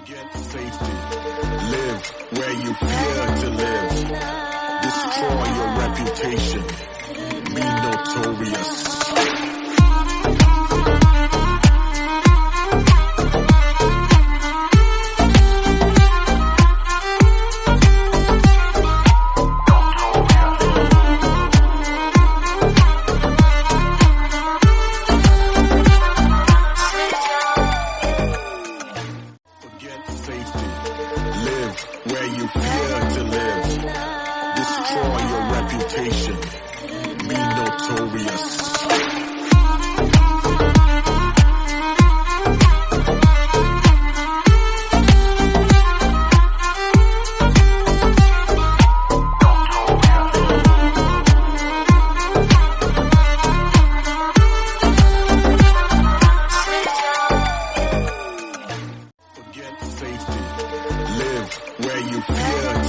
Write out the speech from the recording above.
Get safety. Live where you fear to live. Destroy your reputation. Be notorious. Safety. Live where you fear to live. Destroy your reputation. Be notorious. Safety. Live where you fear